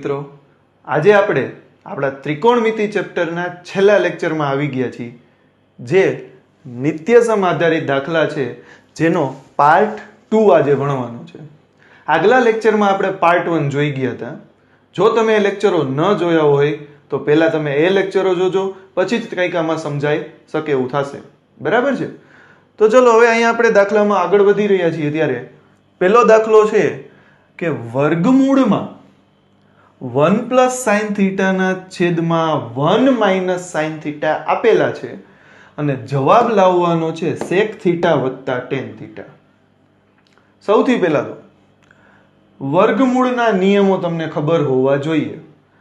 મિત્રો, આજે આપણે આપણા ત્રિકોણમિતિ ચેપ્ટરના છેલ્લા લેક્ચરમાં આવી ગયા છીએ, જે નિત્યસમ આધારિત દાખલા છે, જેનો પાર્ટ 2 આજે ભણવાનો છે. આગલા લેક્ચરમાં આપણે પાર્ટ 1 જોઈ ગયા હતા. જો તમે એ લેક્ચરો ન જોયા હોય તો પહેલા તમે એ લેક્ચરો જોજો, પછી જ કંઈક આમાં સમજાઈ શકે એવું થશે. બરાબર છે? તો ચલો હવે અહીંયા આપણે દાખલામાં આગળ વધી રહ્યા છીએ. ત્યારે પહેલો દાખલો છે કે વર્ગમૂળમાં 1 પ્લસ સાઇન થીટાના છેદમાં 1 માઇનસ સાઇન થીટા આપેલા છે અને જવાબ લાવવાનો છે સેક થીટા વત્તા ટેન થીટા. સૌથી પહેલા તો વર્ગમૂળના નિયમો તમને ખબર હોવા જોઈએ.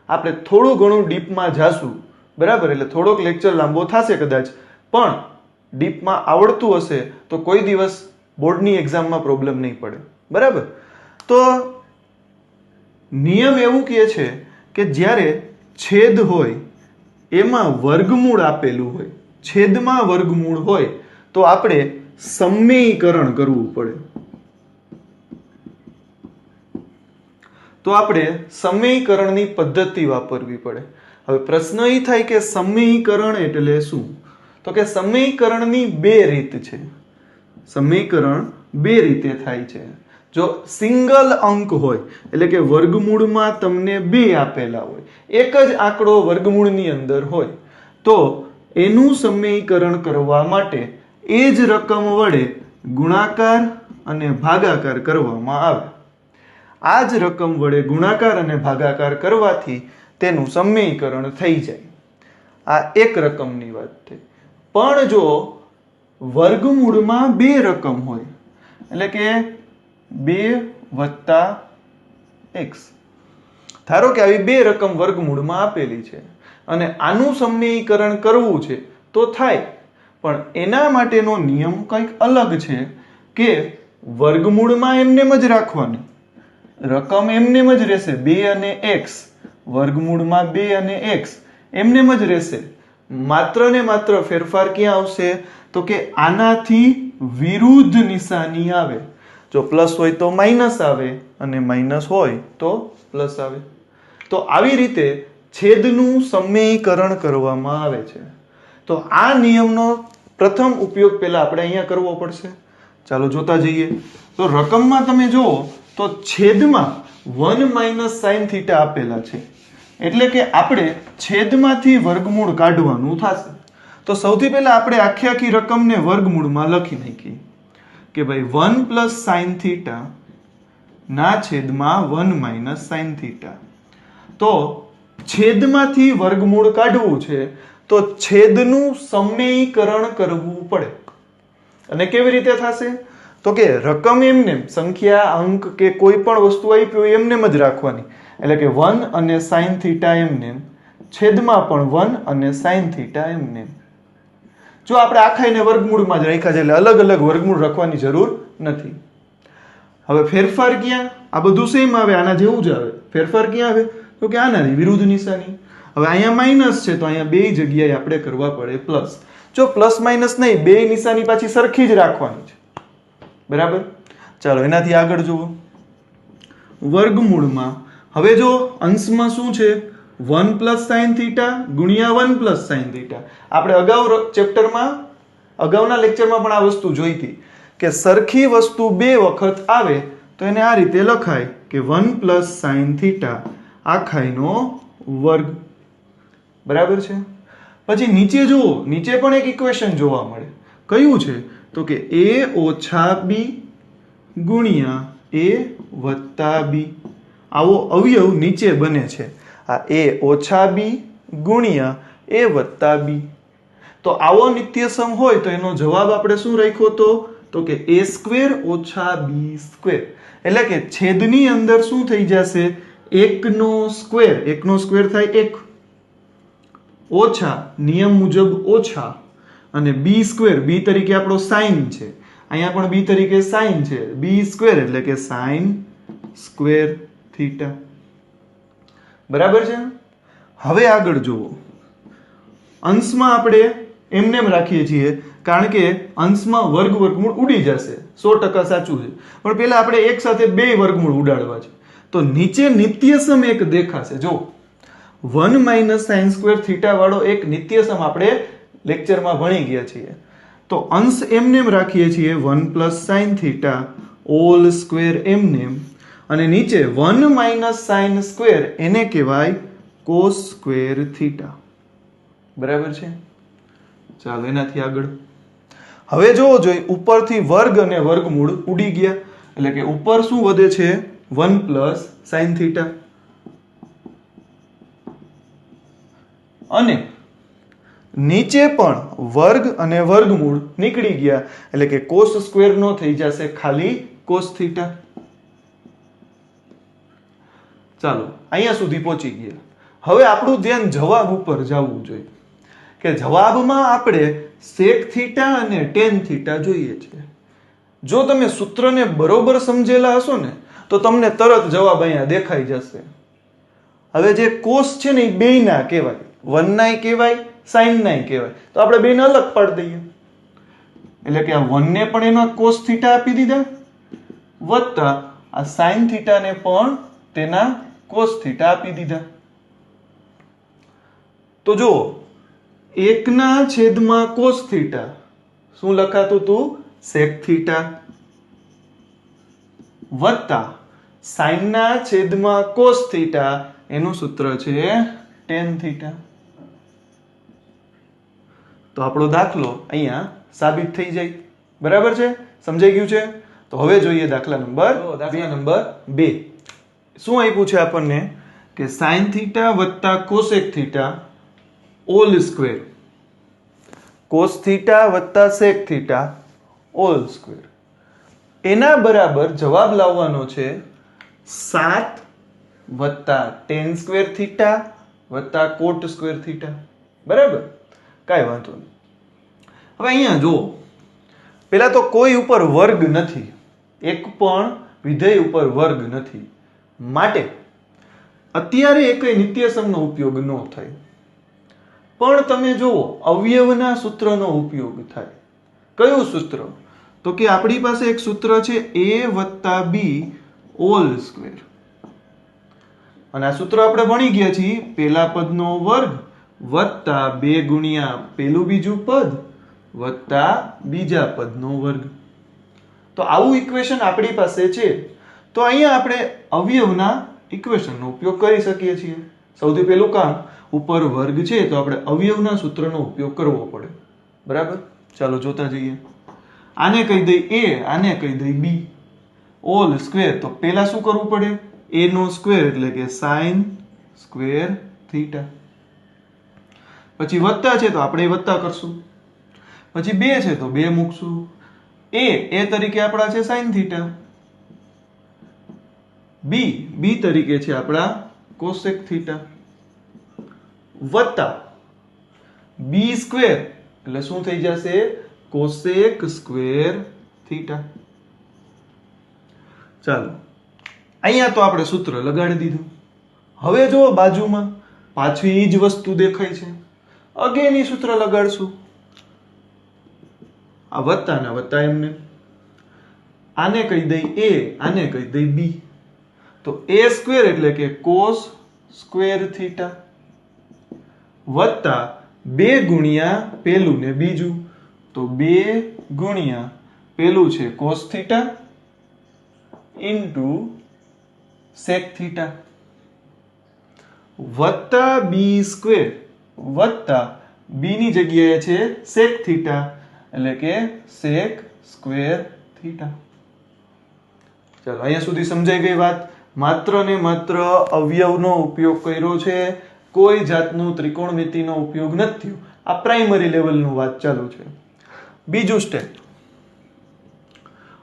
આપણે થોડું ઘણું ડીપમાં જાશું, બરાબર? એટલે થોડોક લેક્ચર લાંબો થશે કદાચ, પણ ડીપમાં આવડતું હશે તો કોઈ દિવસ બોર્ડની એક્ઝામમાં પ્રોબ્લેમ નહીં પડે. બરાબર? તો નિયમ એવું કહે છે કે જ્યારે છેદ હોય એમાં વર્ગમૂળ આપેલું હોય, છેદમાં વર્ગમૂળ હોય તો આપણે સમયીકરણ કરવું પડે. તો આપણે સમયીકરણની પદ્ધતિ વાપરવી પડે. હવે પ્રશ્ન એ થાય કે સમયીકરણ એટલે શું? તો કે સમયીકરણની બે રીત છે. સમયીકરણ બે રીતે થાય છે. જો સિંગલ અંક હોય, એટલે કે વર્ગમૂળમાં તમને બે આપેલા હોય, એક જ આંકડો વર્ગમૂળની અંદર હોય, તો એનું સમયીકરણ કરવા માટે એ જ રકમ વડે ગુણાકાર અને ભાગાકાર કરવામાં આવે. આ જ રકમ વડે ગુણાકાર અને ભાગાકાર કરવાથી તેનું સમયીકરણ થઈ જાય. આ એક રકમની વાત થઈ. પણ જો વર્ગમૂળમાં બે રકમ હોય, એટલે કે 2 વત્તા x, ધારો કે આવી બે રકમ વર્ગમૂળમાં આપેલી છે અને આનું સમયીકરણ કરવું છે તો થાય, પણ એના માટેનો નિયમ કંઈક અલગ છે કે વર્ગમૂળમાં એમનેમ જ રાખવાની, રકમ એમનેમ જ રહેશે. 2 અને x, વર્ગમૂળમાં 2 અને x એમનેમ જ રહેશે. માત્ર ને માત્ર ફેરફાર ક્યાં આવશે? તો કે આનાથી વિરુદ્ધ નિશાની આવે. જો પ્લસ હોય તો માઇનસ આવે અને માઇનસ હોય તો પ્લસ આવે. તો આવી રીતે છેદનું સમયીકરણ કરવામાં આવે છે. તો આ નિયમનો પ્રથમ ઉપયોગ પહેલા આપણે અહીંયા કરવો પડશે. ચાલો જોતા જઈએ. તો રકમમાં તમે જુઓ તો છેદમાં 1 માઇનસ સાઇન થીટા આપેલા છે, એટલે કે આપણે છેદમાંથી વર્ગમૂળ કાઢવાનું થશે. તો સૌથી પહેલા આપણે આખી રકમને વર્ગમૂળમાં લખી નાખીએ કે ભાઈ 1 પ્લસ સાઇન થીટા ના છેદમાં 1 માઇનસ સાઇન થીટા. તો છેદમાંથી વર્ગમૂળ કાઢવું છે તો છેદનું સમયીકરણ કરવું પડે. અને કેવી રીતે થશે? તો કે રકમ એમને સંખ્યા, અંક કે કોઈ પણ વસ્તુ આપી હોય એમનેમ જ રાખવાની, એટલે કે 1 અને સાઇન થીટા એમને, છેદમાં પણ 1 અને સાઇન થીટા એમને. જો આપણે આખાઈને વર્ગમૂળમાં જ રાખ્યા છે એટલે અલગ અલગ વર્ગમૂળ રાખવાની જરૂર નથી. હવે ફેરફાર ક્યાં? આ બધું સેમ આવે, આના જેવું જ આવે. ફેરફાર ક્યાં આવે? તો કે આનાથી વિરુદ્ધ નિશાની. હવે અહીંયા માઇનસ છે તો અહીંયા બે જગ્યાએ આપણે કરવા પડે પ્લસ. જો પ્લસ માઇનસ નહીં, બે નિશાની પાછી સરખી જ રાખવાની છે. બરાબર? ચાલો એનાથી આગળ જુઓ. વર્ગમૂળમાં હવે જો અંશમાં શું છે? 1 પ્લસ સાઇન થીટા ગુણ્યા 1 પ્લસ સાઇન થીટા. આપણે અગાઉના લેક્ચરમાં પણ આ વસ્તુ જોઈ હતી કે સરખી વસ્તુ બે વખત આવે તો એને આ રીતે લખાય કે 1 પ્લસ સાઇન થીટા આખાઈનો વર્ગ. બરાબર છે? પછી નીચે જુઓ, નીચે પણ એક ઇક્વેશન જોવા મળે. કયું છે? તો કે a ઓછા b ગુણ્યા a વત્તા b. આવો અવયવ નીચે બને છે. આ a ઓછા b ગુણ્યા a વત્તા b. તો આવો નિત્યસમ હોય તો એનો જવાબ આપણે શું રાખ્યો હતો? તો કે a સ્ક્વેર ઓછા b સ્ક્વેર. એટલે કે છેદની અંદર શું થઈ જશે? 1 નો સ્ક્વેર. 1 નો સ્ક્વેર થાય 1, ઓછા નિયમ મુજબ ઓછા, અને b સ્ક્વેર, b તરીકે આપણો સાઇન છે, અહીંયા પણ b તરીકે સાઇન છે, b સ્ક્વેર એટલે કે સાઇન સ્ક્વેર થીટા. બરાબર છે? હવે આગળ જુઓ. અંશમાં આપણે એમનેમ રાખીએ છીએ કારણ કે અંશમાં વર્ગમૂળ ઉડી જશે, 100% સાચું છે. પણ પહેલા આપણે એક સાથે બે વર્ગમૂળ ઉડાડવા છે. તો નીચે નિત્યસમ એક દેખાશે. જો 1 - sin સ્ક્વેર થીટા વાળો એક નિત્યસમ આપણે લેક્ચરમાં ભણી ગયા છીએ. તો અંશ એમનેમ રાખીએ છીએ 1 + sin થીટા ઓલ સ્ક્વેર એમનેમ, અને નીચે 1 - sin સ્ક્વેર એને કહેવાય cos સ્ક્વેર થીટા. બરાબર છે? ચાલો એનાથી આગળ હવે જોવો જોઈએ, ઉપરથી વર્ગ અને વર્ગમૂળ ઉડી ગયા, એટલે કે ઉપર શું વધે છે? 1 + sin થીટા, અને નીચે પણ વર્ગ અને વર્ગમૂળ નીકળી ગયા, એટલે કે cos સ્ક્વેર નો થઈ જશે ખાલી cos થીટા. ચાલો અહીંયા સુધી પહોંચી ગયા. હવે આપણું ધ્યાન જવાબ ઉપર જવું જોઈએ, કે જવાબમાં આપણે sec થીટા અને tan થીટા જોઈએ છે. જો તમે સૂત્રને બરોબર સમજેલા હશો ને તો તમને તરત જવાબ અહીંયા દેખાઈ જશે. હવે જે cos છે ને એ બેયના કહેવાય, 1 નાય કહેવાય, sin નાય કહેવાય. તો આપણે બેને અલગ પાડી દઈએ, એટલે કે આ 1 ને પણ એના cos થીટા આપી દીધા, વત્તા આ sin થીટાને પણ તેના cos થીટા આપી દીધા. તો જો 1/, cos થીટા શું લખાતું હતું? sec થીટા, વત્તા sin/, cos થીટા એનું સૂત્ર છે tan થીટા. તો આપણો દાખલો અહીંયા સાબિત થઈ જાય. બરાબર છે? સમજાઈ ગયું છે? તો હવે જોઈએ દાખલા નંબર 2. શું આપ્યું છે આપણને? કે sin થીટા વત્તા cosec theta all square, cos theta વત્તા sec થીટા ઓલ સ્ક્વેર, એના બરાબર જવાબ લાવવાનો છે 7 વત્તા tan સ્ક્વેર થીટા વત્તા cot સ્ક્વેર થીટા. બરાબર? કાંઈ વાંધો નહીં. હવે અહીંયા જુઓ, પેલા તો કોઈ ઉપર વર્ગ નથી, એક પણ વિધેય ઉપર વર્ગ નથી, માટે અત્યારે એકય નિત્યસમનો ઉપયોગ ન થાય. પણ તમે જુઓ, અવયવના સૂત્રનો ઉપયોગ થાય. કયું સૂત્ર? તો કે આપણી પાસે એક સૂત્ર છે a વત્તા b ઓલ સ્ક્વેર, અને આ સૂત્ર આપણે ભણી ગયા છીએ, પેલા પદનો વર્ગ વત્તા 2 ગુણ્યા પેલું બીજું પદ વત્તા બીજા પદનો વર્ગ. તો આવું ઇક્વેશન આપણી પાસે છે. તો અહીંયા આપણે અવયવના ઇક્વેશનનો ઉપયોગ કરી શકીએ છીએ. સૌથી પહેલું કામ, ઉપર વર્ગ છે તો આપણે અવયવના સૂત્રનો ઉપયોગ કરવો પડે. બરાબર? ચાલો જોતા જઈએ. આને કહી દઈ a, આને કહી દઈ b ઓલ સ્ક્વેર. તો પહેલા શું કરવું પડે? a નો સ્ક્વેર એટલે કે sin સ્ક્વેર થીટા, પછી વત્તા છે તો આપણે વત્તા કરશું, પછી 2 છે તો 2 મૂકશું. a તરીકે આપણા છે sin થીટા, b તરીકે છે આપણા cosec થીટા, વત્તા b સ્ક્વેર એટલે શું થઈ જશે? cosec square theta. ચાલો અહીંયા તો આપણે સૂત્ર લગાડી દીધું. હવે જો બાજુમાં પાછી એ જ વસ્તુ દેખાય છે, અગેન ઈ સૂત્ર લગાડશું. આ વત્તા ના વત્તા એમને, આને કહી દઈ a, આને કહી દઈ b. તો a સ્ક્વેર એટલે કે cos સ્ક્વેર થીટા, વત્તા 2 ગુણ્યા પેલું ને બીજું, તો 2 ગુણ્યા પેલું છે cos theta into sec theta, વત્તા b સ્ક્વેર વત્તા b ની જગ્યાએ છે sec થીટા એટલે કે sec સ્ક્વેર થીટા. ચાલો અહીંયા સુધી સમજાઈ ગઈ વાત. માત્ર ને માત્ર અવયવનો ઉપયોગ કર્યો છે, કોઈ જાતનું ત્રિકોણમિતિનો ઉપયોગ નથી થયો. આ પ્રાઇમરી લેવલનું વાત ચાલુ છે. બીજું સ્ટેપ,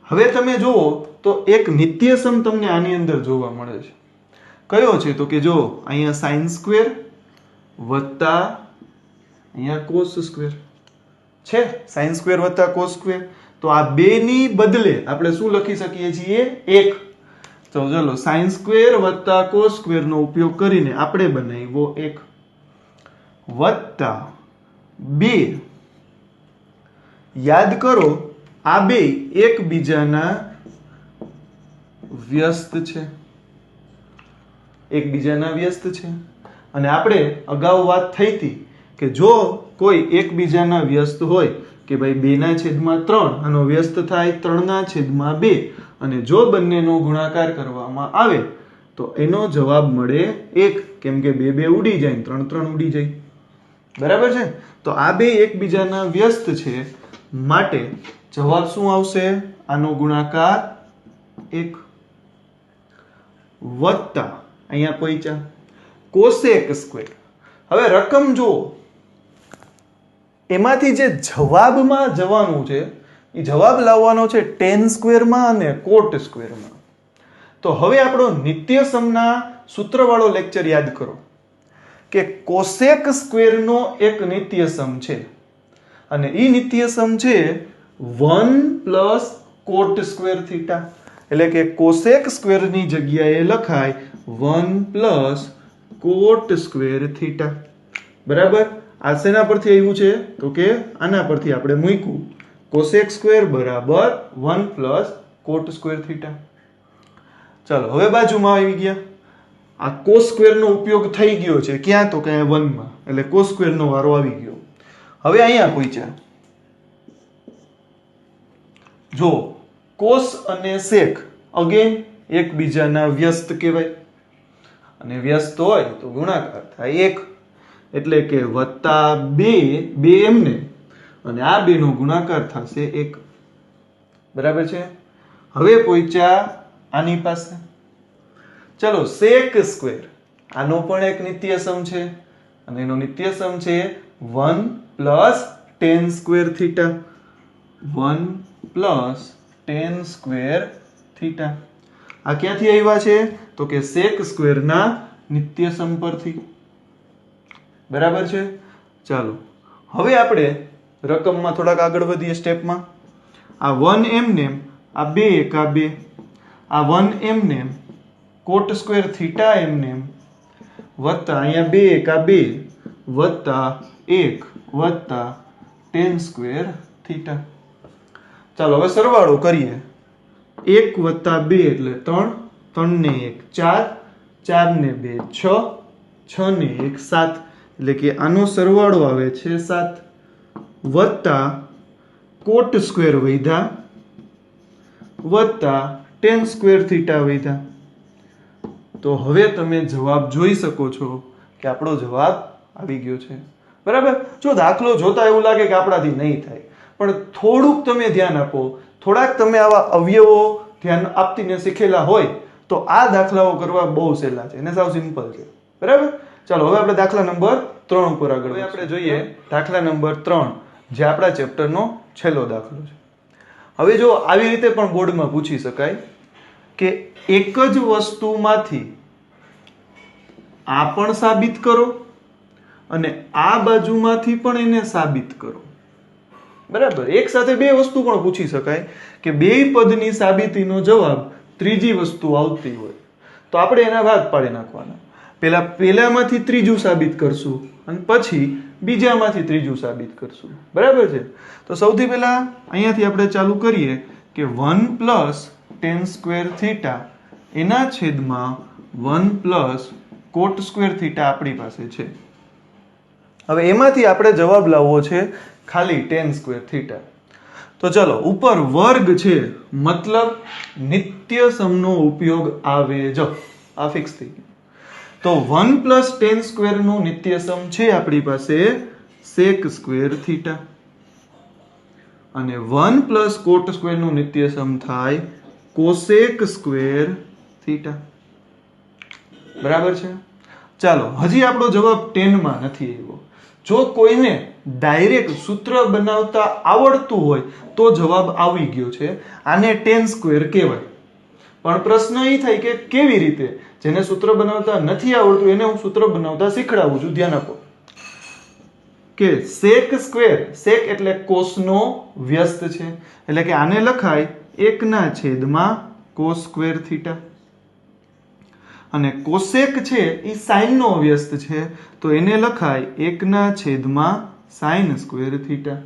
હવે તમે જુઓ તો એક નિત્યસમ તમને આની અંદર જોવા મળે છે. કયો છે? તો કે જો અહીંયા sin સ્ક્વેર વત્તા અહીંયા cos સ્ક્વેર છે, sin સ્ક્વેર વત્તા cos સ્ક્વેર. તો આ બે ની બદલે આપણે શું લખી શકીએ છીએ? 1. તો ચલો sin સ્ક્વેર વત્તા cos સ્ક્વેર નો ઉપયોગ કરીને આપણે બનાવ્યો 1 વત્તા 2. યાદ કરો આ બે એકબીજાના વ્યસ્ત છે. એકબીજાના વ્યસ્ત છે. અને આપણે અગાઉ વાત થઈ હતી કે જો કોઈ એકબીજાના વ્યસ્ત હોય કે ભાઈ 2/3 આનો વ્યસ્ત થાય 3/2 અને જો બંનેનો ગુણાકાર કરવામાં આવે તો એનો જવાબ મળે 1 કેમ કે 2 2 ઉડી જાય 3 3 ઉડી જાય. બરાબર છે. તો આ બે એકબીજાના વ્યસ્ત છે માટે જવાબ શું આવશે? આનો ગુણાકાર 1 વત્તા અહીંયા પહોંચ્યા કોસેક સ્ક્વેર. હવે રકમ જુઓ, એમાંથી જે જવાબમાં જવાનું છે એ જવાબ લાવવાનો છે ટેન સ્ક્વેરમાં અને કોટ સ્ક્વેરમાં. તો હવે આપણો નિત્યસમના સૂત્રવાળો લેક્ચર યાદ કરો કે કોસેક સ્ક્વેરનો એક નિત્યસમ છે અને એ નિત્યસમ છે 1 પ્લસ કોટ સ્ક્વેર થીટા. એટલે કે કોસેક સ્ક્વેરની જગ્યાએ લખાય 1 પ્લસ કોટ સ્ક્વેર થીટા. બરાબર. આ શેના પરથી આવ્યું છે? તો કે આના પરથી આપણે મૂક્યું કોસેક સ્ક્વેર બરાબર 1 પ્લસ કોટ સ્ક્વેર થીટા. ચાલો હવે બાજુમાં આવી ગયા. આ કોસ સ્ક્વેરનો ઉપયોગ થઈ ગયો છે ક્યાં? તો કે 1 માં, એટલે કોસ સ્ક્વેરનો વારો આવી ગયો. હવે અહીંયા પહોંચ્યા. જો કોસ અને સેક અગેન એકબીજાના વ્યસ્ત કહેવાય અને વ્યસ્ત હોય તો ગુણાકાર થાય 1 એટલે કે વત્તા 2 એમને અને આ બે નો ગુણાકાર થશે 1. બરાબર છે. હવે પહોંચ્યા આની પાસે. ચલો સેક સ્ક્વેર આનો પણ એક નિત્યસમ છે અને એનો નિત્યસમ છે 1 plus ten square theta. 1 plus ten square theta. આ ક્યાંથી આવ્યા છે? તો કે સેક સ્ક્વેરના નિત્યસમ પરથી. બરાબર છે. ચાલો હવે આપણે રકમમાં થોડાક આગળ વધીએ સ્ટેપમાં. આ 1 એમને આ 2 એકા 2 આ 1 એમને કોટ સ્ક્વેર થીટા એમને વત્તા અહીંયા 2 એકા 2 વત્તા 1 વત્તા ટેન સ્ક્વેર થીટા. ચાલો હવે સરવાળો કરીએ. 1 વત્તા 2 એટલે 3 3 ને 1 4 4 ને 2 6 6 ને 1 7 એટલે કે આનો સરવાળો આવે છે 7 વત્તા કોટ સ્ક્વેર વધ્યા વત્તા ટેન સ્ક્વેર થીટા વધ્યા. તો હવે તમે જવાબ જોઈ શકો છો કે આપણો જવાબ આવી ગયો છે. બરાબર. જો દાખલો જોતા એવું લાગે કે આપણાથી નહીં થાય, પણ થોડુંક તમે ધ્યાન આપો, થોડાક તમે આવા અવયવો ધ્યાન આપતીને શીખેલા હોય તો આ દાખલાઓ કરવા બહુ સહેલા છે અને સાવ સિમ્પલ છે. બરાબર. ચાલો હવે આપણે દાખલા નંબર 3 ઉપર આગળ. હવે આપણે જોઈએ દાખલા નંબર 3 જે આપણા ચેપ્ટરનો છેલ્લો દાખલો છે. હવે જો આવી રીતે પણ બોર્ડમાં પૂછી શકાય કે એક જ વસ્તુમાંથી આ પણ સાબિત કરો અને આ બાજુમાંથી પણ એને સાબિત કરો. બરાબર. એક સાથે બે વસ્તુ પણ પૂછી શકાય કે બે પદની સાબિતીનો જવાબ ત્રીજી વસ્તુ આવતી હોય તો આપણે એના ભાગ પાડી નાખવાના. પહેલામાંથી ત્રીજું સાબિત કરશું અને પછી બીજામાંથી ત્રીજું સાબિત કરશું. બરાબર છે. તો સૌથી પહેલા અહીંયાથી આપણે ચાલુ કરીએ કે 1 પ્લસ ટેન સ્ક્વેર થીટા એના છેદમાં 1 પ્લસ કોટ સ્ક્વેર થીટા આપણી પાસે છે. હવે એમાંથી આપણે જવાબ લાવવો છે ખાલી ટેન સ્ક્વેર થીટા. તો ચલો ઉપર વર્ગ છે મતલબ નિત્યસમનો ઉપયોગ આવે જ. આ ફિક્સ થઈ ગયું. તો 1 પ્લસ ટેન સ્ક્વેર નું નિત્યસમ છે આપણી પાસે સેક સ્ક્વેર થીટા અને 1 પ્લસ કોટ સ્ક્વેર નું નિત્યસમ થાય કોસેક સ્ક્વેર થીટા. બરાબર છે. ચાલો હજી આપણો જવાબ 10 માં નથી આવ્યો. જો કોઈને ડાયરેક્ટ સૂત્ર બનાવતા આવડતું હોય તો જવાબ આવી ગયો છે. આને ટેન સ્ક્વેર કહેવાય. પણ પ્રશ્ન એ થાય કે કેવી રીતે? જેને સૂત્ર બનાવતા નથી આવડતું એને હું સૂત્ર બનાવતા શીખડાવું છું. ધ્યાન આપો કે સેક સ્ક્વેર, સેક એટલે કોસનો વ્યસ્ત છે એટલે કે આને લખાય 1/, કોસ સ્ક્વેર થીટા અને કોસેક છે એ સાઇન નો વ્યસ્ત છે તો એને લખાય 1/, સાઇન સ્ક્વેર થીટા.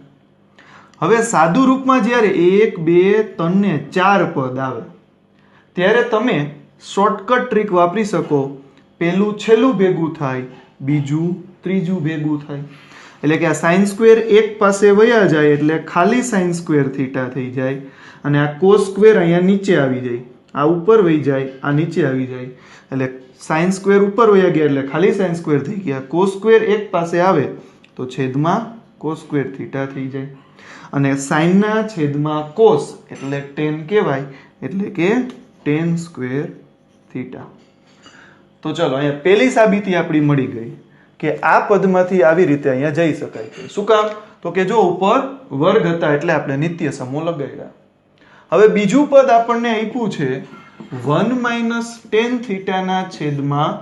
હવે સાદુ રૂપમાં જ્યારે 1 2 3 ને 4 પદ આવે ત્યારે તમે શોર્ટકટ ટ્રીક વાપરી શકો પહેલું છેલ્લું ભેગું થાય, બીજું ત્રીજું ભેગું થાય. એટલે કે આ સાઇન સ્ક્વેર એક પાસે વયા જાય એટલે ખાલી સાઇન સ્ક્વેર થીટા થઈ જાય, અને આ કોસ સ્ક્વેર અહીંયા નીચે આવી જાય, આ ઉપર વહી જાય, આ નીચે આવી જાય, એટલે સાઇન સ્ક્વેર ઉપર વયા ગયા એટલે ખાલી સાઇન સ્ક્વેર થઈ ગયા. કોસ સ્ક્વેર એક પાસે આવે તો છેદમાં કોસ સ્ક્વેર થીટા થઈ જાય, અને સાઇનના છેદમાં કોસ એટલે ટેન કહેવાય, એટલે કે ટેન સ્ક્વેર થીટા. તો ચલો અહીંયા પહેલી સાબિતી આપણી મળી ગઈ કે આ પદમાંથી આવી રીતે અહીંયા જઈ શકાય છે. શું કામ? તો કે જો ઉપર વર્ગ હતા એટલે આપણે નિત્ય સમૂહ લગાડ્યા. હવે બીજું પદ આપણને આપ્યું છે 1 માઇનસ ટેન થીટાના છેદમાં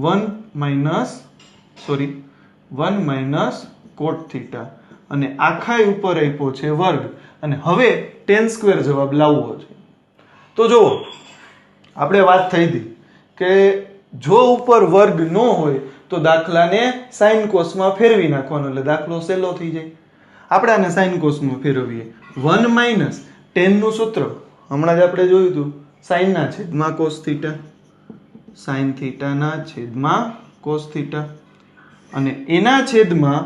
1 માઇનસ કોટ થીટા, અને આખાય ઉપર આપ્યો છે વર્ગ, અને હવે ટેન સ્ક્વેર જવાબ લાવવો છે. તો જુઓ આપણે વાત થઈ હતી કે જો ઉપર વર્ગ ન હોય તો દાખલાને સાઇન કોસમાં ફેરવી નાખવાનો એટલે દાખલો સહેલો થઈ જાય. આપણે આને સાઇન કોસમાં ફેરવીએ. 1 માઇનસ ટેન નું સૂત્ર હમણાં જ આપણે જોયું હતું, સાઇનના છેદમાં કોસ થીટા, સાઇન થીટાના છેદમાં કોસ થીટા, અને એના છેદમાં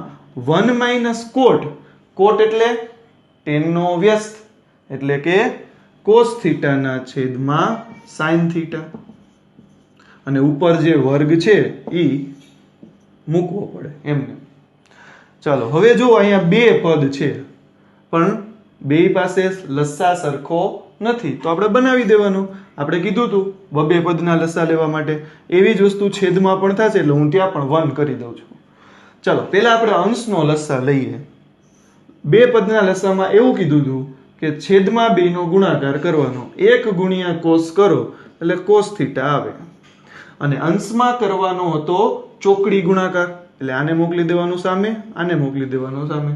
1 માઇનસ કોટ, કોટ એટલે ટેન નો વ્યસ્ત એટલે કે કોસ થીટાના છેદમાં સાઇન થીટા, અને ઉપર જે વર્ગ છે એ મૂકવો પડે એમને. ચાલો હવે જો અહીંયા બે પદ છે પણ બે પાસે લસ્સા સરખો નથી તો આપણે બનાવી દેવાનું. આપણે કીધું હતું બબે પદના લસ્સા લેવા માટે, એવી જ વસ્તુ છેદમાં પણ થશે એટલે હું ત્યાં પણ 1 કરી દઉં છું. ચાલો પહેલા આપણે અંશનો લસ્સા લઈએ. બે પદના લસ્સામાં એવું કીધું હતું કે છેદમાં બેનો ગુણાકાર કરવાનો, 1 ગુણ્યા કોસ કરો એટલે કોસ થીટા આવે, અને અંશમાં કરવાનો હતો ચોકડી ગુણાકાર એટલે આને મોકલી દેવાનું સામે, આને મોકલી દેવાનું સામે,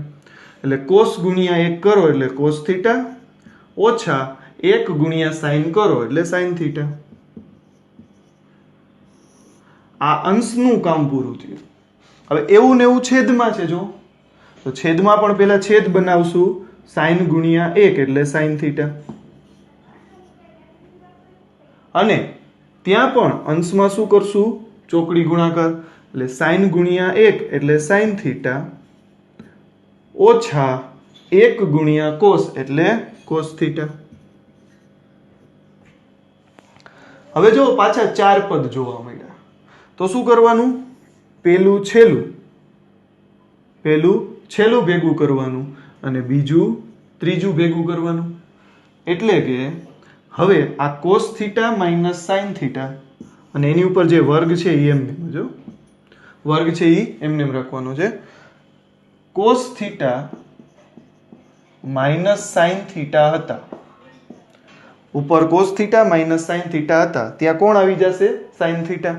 એટલે કોસ ગુણ્યા 1 કરો એટલે કોસ થીટા, ઓછા 1 ગુણ્યા સાઇન કરો એટલે સાઇન થીટા. આ અંશનું કામ પૂરું થયું. હવે એવું ને એવું છેદમાં છે, જો તો છેદમાં પણ પહેલા છેદ બનાવશું, સાઇન ગુણ્યા 1 એટલે સાઇન થીટા, અને ત્યાં પણ અંશમાં શું કરશું? ચોકડી ગુણાકાર એટલે સાઇન ગુણ્યા 1 એટલે સાઇન થીટા, ઓછા 1 ગુણ્યા કોસ એટલે કોસ થીટા. હવે જો પાછા ચાર પદ જોવા મળ્યા તો શું કરવાનું? પહેલું છેલ્લું ભેગું કરવાનું, અને બીજું ત્રીજું ભેગું કરવાનું. એટલે કે હવે આ cos theta minus sine theta, અને એની ઉપર જે વર્ગ છે એ એમને જો વર્ગ છે એ એમને રાખવાનો છે. Cos theta minus sine theta હતા, ઉપર cos theta minus sine theta હતા, ત્યાં કોણ આવી જશે? Sine theta.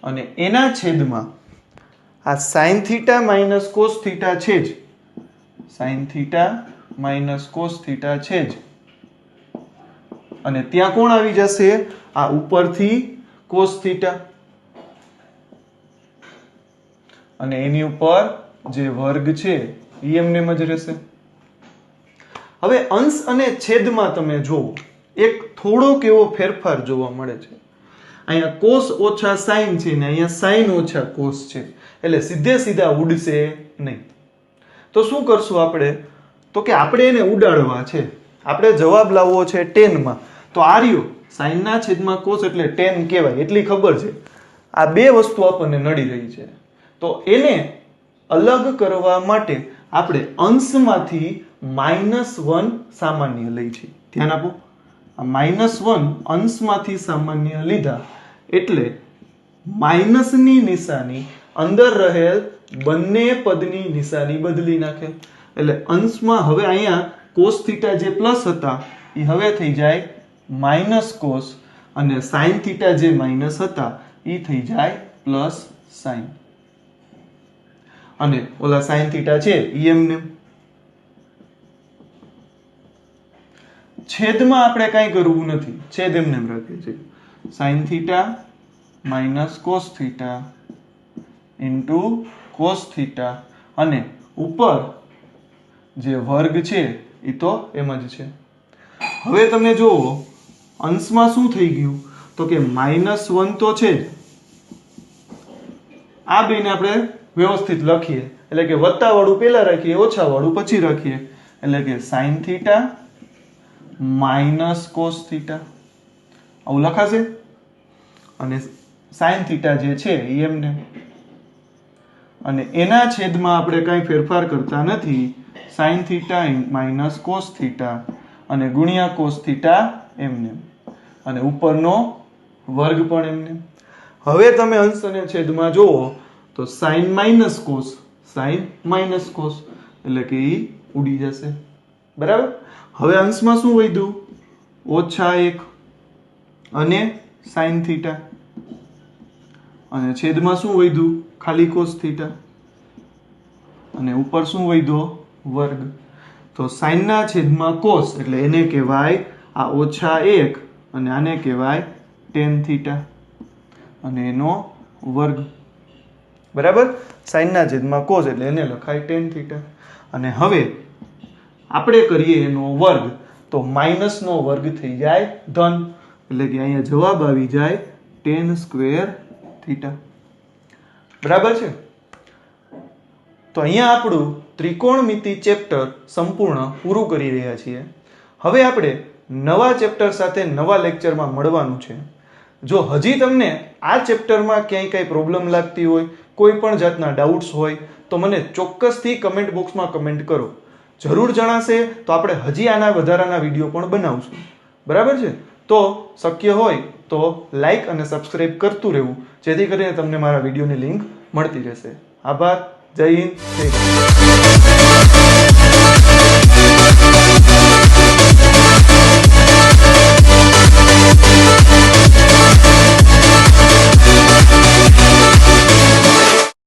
અને એના છેદમાં આ sine theta minus cos theta છે જ, sine theta minus cos theta છે જ, અને ત્યાં કોણ આવી જશે? આ ઉપરથી કોસ થીટા, અને એની ઉપર જે વર્ગ છે એ એમને જ રહેશે. હવે અંશ અને છેદમાં તમે જોવો એક થોડોક એવો ફેરફાર જોવા મળે છે. અહીંયા કોસ ઓછા સાઇન છે ને અહીંયા સાઇન ઓછા કોસ છે, એટલે સીધે સીધા ઉડશે નહીં. તો શું કરશું આપણે? તો કે આપણે એને ઉડાડવા છે, આપણે જવાબ લાવવો છે 10 માં. તો આ રહ્યો સાઇનના છેદમાં કોસ એટલે 10 કહેવાય એટલી ખબર છે. આ બે વસ્તુ આપણને નડી રહી છે, તો એને અલગ કરવા માટે આપણે અંશમાંથી -1 સામાન્ય લઈ છીએ. ધ્યાન આપો, આ -1 અંશમાંથી સામાન્ય લીધા એટલે માઇનસની નિશાની અંદર રહેલ બંને પદની નિશાની બદલી નાખે. એટલે અંશમાં હવે અહીંયા કોસ થીટા જે પ્લસ હતા એ હવે થઈ જાય માઇનસ કોસ, અને સાઇન થીટા જે માઇનસ હતા એ થઈ જાય પ્લસ સાઇન, અને ઓલા સાઇન થીટા છે એ એમને. છેદમાં આપણે કાંઈ કરવું નથી, છેદ એમને રાખીએ છીએ. Sine theta minus cos theta into cos theta, અને ઉપર જે વર્ગ છે એ તો એમ જ છે. હવે તમે જુઓ અંશમાં શું થઈ ગયું તો કે -1 તો છે જ. આ બેને આપણે વ્યવસ્થિત લખીએ એટલે કે વત્તા વાળું પહેલા રાખીએ ઓછા વાળું પછી રાખીએ એટલે કે sin θ માઇનસ cos θ આવું લખાશે. અને sin θ જે છે એ એમને અને એના છેદમાં આપણે કાંઈ ફેરફાર કરતા નથી. sin θ માઇનસ cos θ અને ગુણ્યા cos θ એમને અને ઉપરનો વર્ગ પણ એમને. હવે તમે અંશ અને છેદમાં જુઓ તો sin માઇનસ cos એટલે કે એ ઉડી જશે. બરાબર. હવે અંશમાં શું વધ્યું? -1 અને sin θ અને છેદમાં શું વધ્યું? ખાલી cos θ અને ઉપર શું વધ્યો? વર્ગ. તો sin ના છેદમાં cos એટલે એને કહેવાય આ -1 અને આને કહેવાય tan θ અને એનો વર્ગ. બરાબર. sin ના છેદમાં cos એટલે એને લખાય tan θ. અને હવે આપણે કરીએ એનો વર્ગ તો માઇનસ નો વર્ગ થઈ જાય ધન એટલે કે અહીંયા જવાબ આવી જાય tan² θ. બરાબર છે. તો અહીંયા આપણું ત્રિકોણમિતિ ચેપ્ટર સંપૂર્ણ પૂરું કરી રહ્યા છીએ. હવે આપણે નવા ચેપ્ટર સાથે નવા લેક્ચરમાં મળવાનું છે. જો હજી તમને આ ચેપ્ટરમાં ક્યાંય કાંઈ પ્રોબ્લેમ લાગતી હોય, કોઈ પણ જાતના ડાઉટ્સ હોય તો મને ચોક્કસથી કમેન્ટ બોક્સમાં કમેન્ટ કરો. જરૂર જણાશે તો આપણે હજી આના વધારાના વિડીયો પણ બનાવશું. બરાબર છે. તો શક્ય હોય તો લાઈક અને સબસ્ક્રાઇબ કરતું રહેવું જેથી કરીને તમને મારા વિડીયોની લિંક મળતી રહેશે. આભાર. જય હિન્દ. જય ભારત.